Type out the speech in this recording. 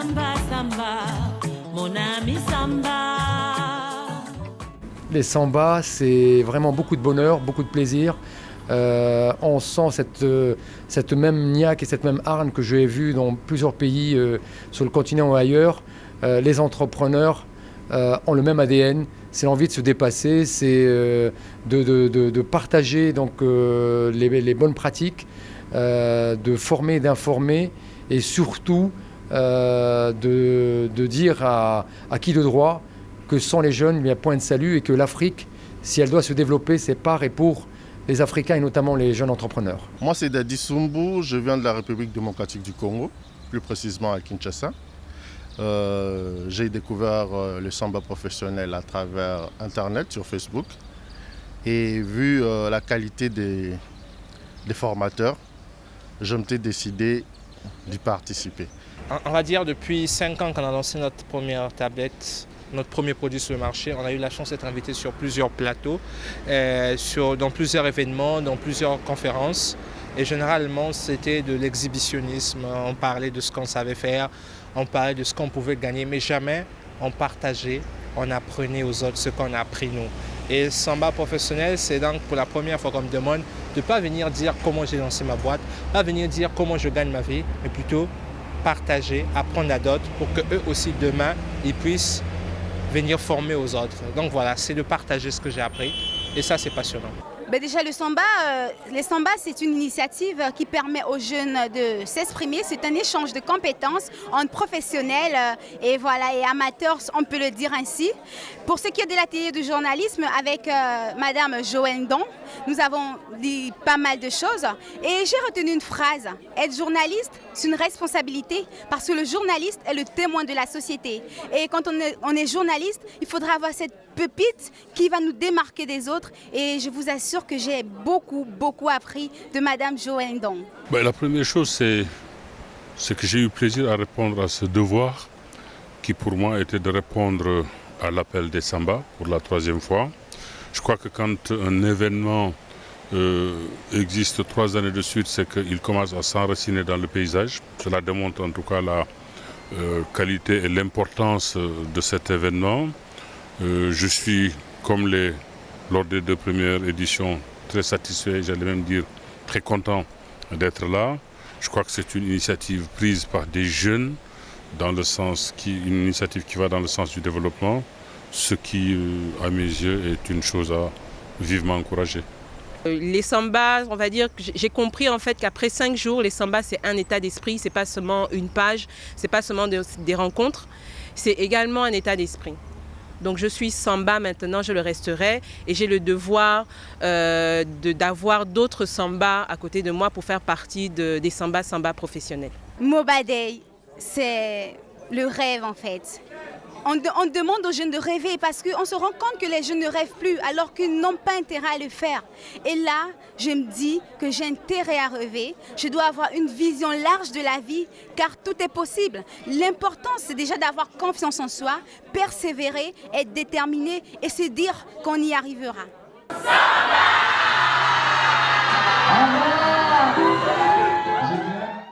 Samba, samba, mon ami samba. Les sambas, c'est vraiment beaucoup de bonheur, beaucoup de plaisir. On sent cette même niaque et cette même hargne que j'ai vue dans plusieurs pays sur le continent ou ailleurs. Les entrepreneurs ont le même ADN, c'est l'envie de se dépasser, c'est de partager donc, les bonnes pratiques, de former, d'informer et surtout de dire à qui de droit que sans les jeunes, il n'y a point de salut et que l'Afrique, si elle doit se développer, c'est par et pour les Africains et notamment les jeunes entrepreneurs. Moi, c'est Dadi Sumbu, je viens de la République démocratique du Congo, plus précisément à Kinshasa. J'ai découvert le samba professionnel à travers Internet, sur Facebook. Et vu la qualité des formateurs, je m'étais décidé d'y participer. On va dire depuis 5 ans qu'on a lancé notre première tablette, notre premier produit sur le marché. On a eu la chance d'être invité sur plusieurs plateaux, dans plusieurs événements, dans plusieurs conférences. Et généralement, c'était de l'exhibitionnisme. On parlait de ce qu'on savait faire, on parlait de ce qu'on pouvait gagner, mais jamais on partageait, on apprenait aux autres ce qu'on a appris nous. Et Samba professionnel, c'est donc pour la première fois qu'on me demande de ne pas venir dire comment j'ai lancé ma boîte, pas venir dire comment je gagne ma vie, mais plutôt partager, apprendre à d'autres pour qu'eux aussi demain, ils puissent venir former aux autres. Donc voilà, c'est de partager ce que j'ai appris et ça c'est passionnant. Ben déjà les samba c'est une initiative qui permet aux jeunes de s'exprimer. C'est un échange de compétences entre professionnels et amateurs, on peut le dire ainsi. Pour ce qui est de l'atelier de journalisme avec Madame Joëlle Ndong, nous avons dit pas mal de choses et j'ai retenu une phrase. Être journaliste, c'est une responsabilité parce que le journaliste est le témoin de la société. Et quand on est journaliste, il faudra avoir cette pépite qui va nous démarquer des autres et je vous assure que j'ai beaucoup appris de Madame Joëlle Ndong. La première chose, c'est que j'ai eu plaisir à répondre à ce devoir qui pour moi était de répondre à l'appel des Samba pour la 3e fois. Je crois que quand un événement existe 3 années de suite, c'est qu'il commence à s'enraciner dans le paysage. Cela démontre en tout cas la qualité et l'importance de cet événement. Je suis, comme lors des 2 premières éditions, très satisfait, j'allais même dire très content d'être là. Je crois que c'est une initiative prise par des jeunes, une initiative qui va dans le sens du développement, ce qui, à mes yeux, est une chose à vivement encourager. Les sambas, on va dire que j'ai compris en fait qu'après 5 jours, les sambas c'est un état d'esprit, c'est pas seulement une page, c'est pas seulement des rencontres, c'est également un état d'esprit. Donc je suis samba maintenant, je le resterai et j'ai le devoir d'avoir d'autres sambas à côté de moi pour faire partie des samba professionnels. Mobadei, c'est le rêve en fait. On demande aux jeunes de rêver parce qu'on se rend compte que les jeunes ne rêvent plus alors qu'ils n'ont pas intérêt à le faire. Et là, je me dis que j'ai intérêt à rêver. Je dois avoir une vision large de la vie car tout est possible. L'important, c'est déjà d'avoir confiance en soi, persévérer, être déterminé et se dire qu'on y arrivera. Samba!